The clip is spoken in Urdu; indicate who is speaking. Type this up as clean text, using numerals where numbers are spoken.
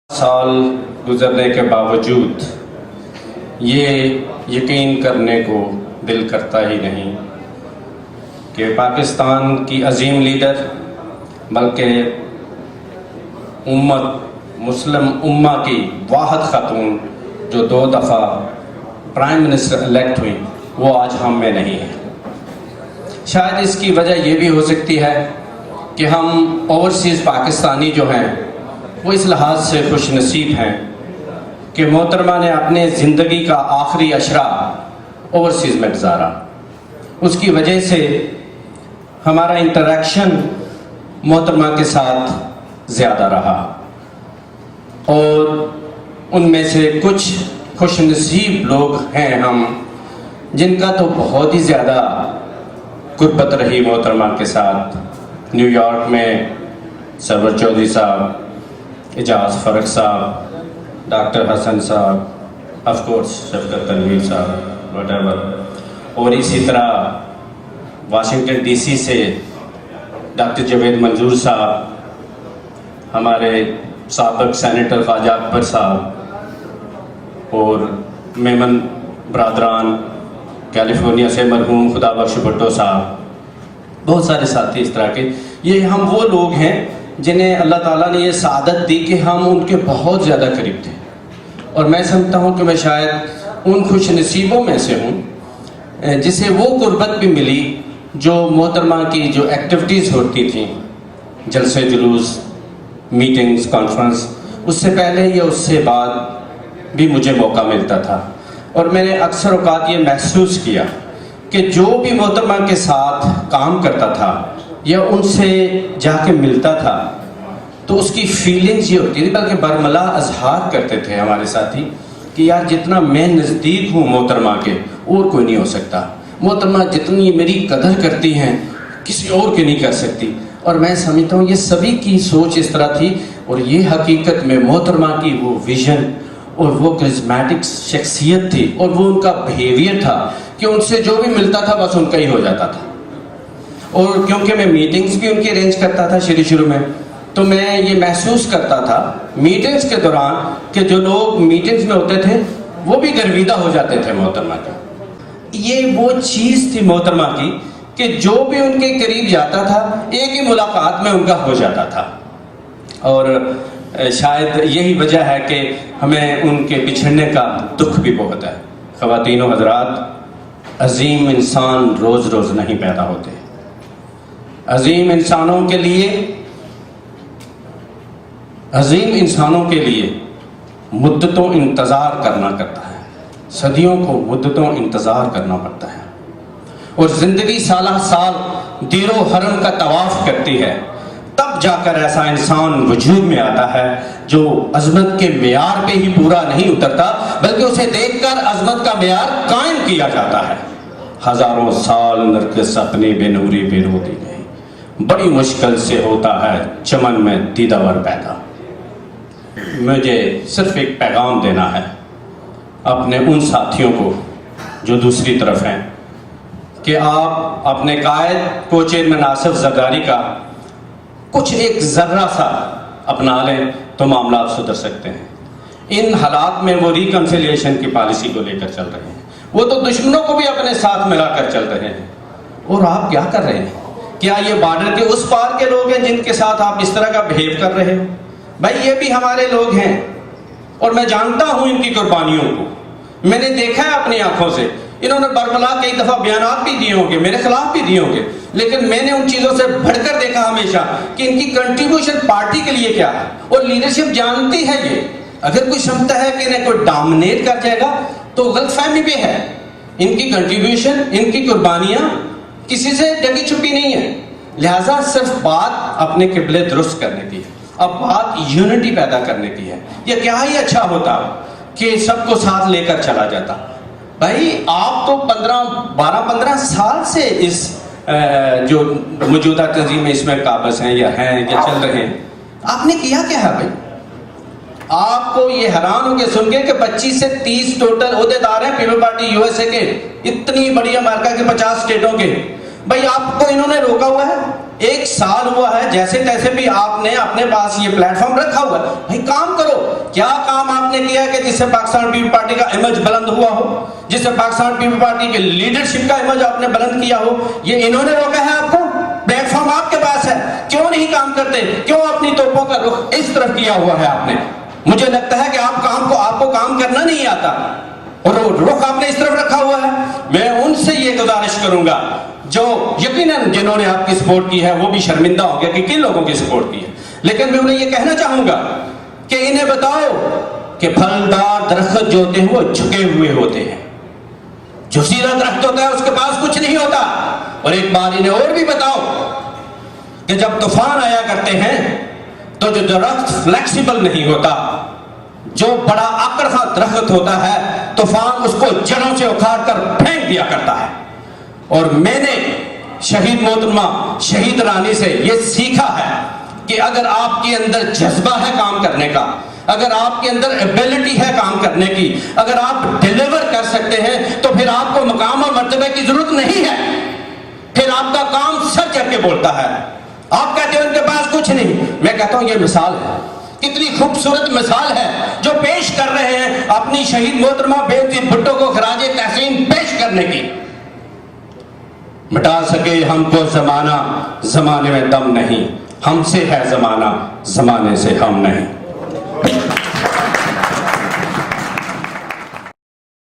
Speaker 1: سال گزرنے کے باوجود یہ یقین کرنے کو دل کرتا ہی نہیں کہ پاکستان کی عظیم لیڈر بلکہ مسلم امہ کی واحد خاتون جو 2 دفعہ پرائم منسٹر الیکٹ ہوئی وہ آج ہم میں نہیں ہے۔ شاید اس کی وجہ یہ بھی ہو سکتی ہے کہ ہم اوورسیز پاکستانی جو ہیں وہ اس لحاظ سے خوش نصیب ہیں کہ محترمہ نے اپنے زندگی کا آخری اشرہ اوورسیز میں گزارا۔ اس کی وجہ سے ہمارا انٹریکشن محترمہ کے ساتھ زیادہ رہا اور ان میں سے کچھ خوش نصیب لوگ ہیں ہم جن کا تو بہت ہی زیادہ قربت رہی محترمہ کے ساتھ۔ نیو یارک میں سرور چودھری صاحب، اعجاز فرق صاحب، ڈاکٹر حسن صاحب، آف کورس شفقت تنویر صاحب، وٹ ایور، اور اسی طرح واشنگٹن ڈی سی سے ڈاکٹر جاوید منظور صاحب، ہمارے سابق سینیٹر خواجہ اکبر صاحب، اور میمن برادران کیلیفورنیا سے مرحوم خدا بخش بھٹو صاحب، بہت سارے ساتھی اس طرح کے۔ یہ ہم وہ لوگ ہیں جنہیں اللہ تعالیٰ نے یہ سعادت دی کہ ہم ان کے بہت زیادہ قریب تھے، اور میں سمجھتا ہوں کہ میں شاید ان خوش نصیبوں میں سے ہوں جسے وہ قربت بھی ملی جو محترمہ کی جو ایکٹیویٹیز ہوتی تھیں، جلسے جلوس، میٹنگز، کانفرنس، اس سے پہلے یا اس سے بعد بھی مجھے موقع ملتا تھا، اور میں نے اکثر اوقات یہ محسوس کیا کہ جو بھی محترمہ کے ساتھ کام کرتا تھا یا ان سے جا کے ملتا تھا تو اس کی فیلنگز یہ ہوتی تھی، بلکہ برملا اظہار کرتے تھے ہمارے ساتھی کہ یار جتنا میں نزدیک ہوں محترمہ کے اور کوئی نہیں ہو سکتا، محترمہ جتنی میری قدر کرتی ہیں کسی اور کی نہیں کر سکتی۔ اور میں سمجھتا ہوں یہ سبھی کی سوچ اس طرح تھی، اور یہ حقیقت میں محترمہ کی وہ ویژن اور وہ کرزمیٹک شخصیت تھی اور وہ ان کا بیہیویئر تھا کہ ان سے جو بھی ملتا تھا بس ان کا ہی ہو جاتا تھا۔ اور کیونکہ میں میٹنگز بھی ان کی ارینج کرتا تھا شروع میں، تو میں یہ محسوس کرتا تھا میٹنگز کے دوران کہ جو لوگ میٹنگز میں ہوتے تھے وہ بھی گرویدہ ہو جاتے تھے محترمہ کا۔ یہ وہ چیز تھی محترمہ کی کہ جو بھی ان کے قریب جاتا تھا ایک ہی ملاقات میں ان کا ہو جاتا تھا، اور شاید یہی وجہ ہے کہ ہمیں ان کے بچھڑنے کا دکھ بھی بہت ہے۔ خواتین و حضرات، عظیم انسان روز روز نہیں پیدا ہوتے۔ عظیم انسانوں کے لیے مدتوں انتظار کرنا کرتا ہے، صدیوں کو مدتوں انتظار کرنا پڑتا ہے، اور زندگی سالہ سال دیر و حرم کا طواف کرتی ہے، تب جا کر ایسا انسان وجود میں آتا ہے جو عظمت کے معیار پہ ہی پورا نہیں اترتا بلکہ اسے دیکھ کر عظمت کا معیار قائم کیا جاتا ہے۔ ہزاروں سال نرگس اپنی بے نوری بے رو دی گئی، بڑی مشکل سے ہوتا ہے چمن میں دیدہ پیدا۔ مجھے صرف ایک پیغام دینا ہے اپنے ان ساتھیوں کو جو دوسری طرف ہیں کہ آپ اپنے قائد کو چیئرمین آصف زرداری کا کچھ ایک ذرہ سا اپنا لیں تو معاملات سدھر سکتے ہیں۔ ان حالات میں وہ ریکنسیلیشن کی پالیسی کو لے کر چل رہے ہیں، وہ تو دشمنوں کو بھی اپنے ساتھ ملا کر چل رہے ہیں، اور آپ کیا کر رہے ہیں؟ کیا یہ بارڈر کے اس پار کے لوگ ہیں جن کے ساتھ آپ اس طرح کا بہیو کر رہے ہیں؟ بھائی یہ بھی ہمارے لوگ ہیں، اور میں جانتا ہوں ان کی قربانیوں کو، میں نے دیکھا ہے اپنی آنکھوں سے۔ انہوں نے برملا کئی دفعہ بیانات بھی دیے ہوں گے، میرے خلاف بھی دیے ہوں گے، لیکن میں نے ان چیزوں سے بڑھ کر دیکھا ہمیشہ کہ ان کی کنٹریبیوشن پارٹی کے لیے کیا ہے، اور لیڈرشپ جانتی ہے یہ۔ اگر کوئی سمجھتا ہے کہ انہیں کوئی ڈومینیٹ کر جائے گا تو غلط فہمی پہ ہے۔ ان کی کنٹریبیوشن، ان کی قربانیاں کسی سے ڈکی چھپی نہیں ہے، لہٰذا صرف بات اپنے قبلے درست کرنے کی ہے، اب بات یونٹی پیدا کرنے کی ہے۔ یہ کیا ہی اچھا ہوتا کہ سب کو ساتھ لے کر چلا جاتا۔ بھائی آپ تو 12-15 سال سے اس جو موجودہ تنظیم اس میں قابض ہیں یا چل رہے ہیں، آپ نے کیا کیا ہے بھائی؟ آپ کو یہ حیران ہو کے سن کے کہ 25 سے 30 ٹوٹل عہدیدار ہیں people party U S A کے، اتنی بڑی امریکہ کے 50 اسٹیٹوں کے۔ بھائی آپ کو انہوں نے روکا ہوا ہے؟ 1 سال ہوا ہے، جیسے تیسے بھی آپ نے اپنے پاس یہ پلیٹ فارم رکھا ہوا ہے، بھائی کام کرو. کیا کام آپ نے کیا کہ جس سے پاکستان پیپل پارٹی کا امیج بلند ہوا ہو، جس سے پاکستان پیپل پارٹی کے لیڈرشپ کا امیج آپ نے بلند کیا ہو؟ یہ انہوں نے روکا ہے آپ کو؟ پلیٹ فارم آپ کے پاس ہے، کیوں نہیں کام کرتے؟ کیوں اپنی توپوں کا رخ اس طرف کیا ہوا ہے آپ نے؟ مجھے لگتا ہے کہ آپ کو کام کرنا نہیں آتا اور رخ آپ نے اس طرف رکھا ہوا ہے. میں ان سے یہ گزارش کروں گا جو یقیناً جنہوں نے آپ کی سپورٹ کی ہے وہ بھی شرمندہ ہو گیا کہ کن لوگوں کی سپورٹ کی ہے، لیکن میں انہیں یہ کہنا چاہوں گا کہ انہیں بتاؤ کہ پھلدار درخت جو ہوتے ہیں وہ جھکے ہوئے ہوتے ہیں. جو سیدھا درخت ہوتا ہے اس کے پاس کچھ نہیں ہوتا. اور ایک بار انہیں اور بھی بتاؤ کہ جب طوفان آیا کرتے ہیں تو جو درخت فلیکسیبل نہیں ہوتا، جو بڑا آکڑ خواہ درخت ہوتا ہے، طوفان اس کو جڑوں سے اکھاڑ کر پھینک دیا کرتا ہے. اور میں نے شہید محترمہ شہید رانی سے یہ سیکھا ہے کہ اگر آپ کے اندر جذبہ ہے کام کرنے کا، اگر آپ کے اندر ایبیلٹی ہے کام کرنے کی، اگر آپ ڈیلیور کر سکتے ہیں تو پھر آپ کو مقام اور مرتبہ کی ضرورت نہیں ہے. پھر آپ کا کام سر چڑھ کے بولتا ہے. آپ کہتے ہیں ان کے پاس کچھ نہیں، میں کہتا ہوں یہ مثال ہے، کتنی خوبصورت مثال ہے جو پیش کر رہے ہیں اپنی شہید محترمہ بینظیر بھٹو کو خراج تحسین پیش کرنے کی. مٹا سکے ہم کو زمانہ، زمانے میں دم نہیں، ہم سے ہے زمانہ، زمانے سے ہم نہیں.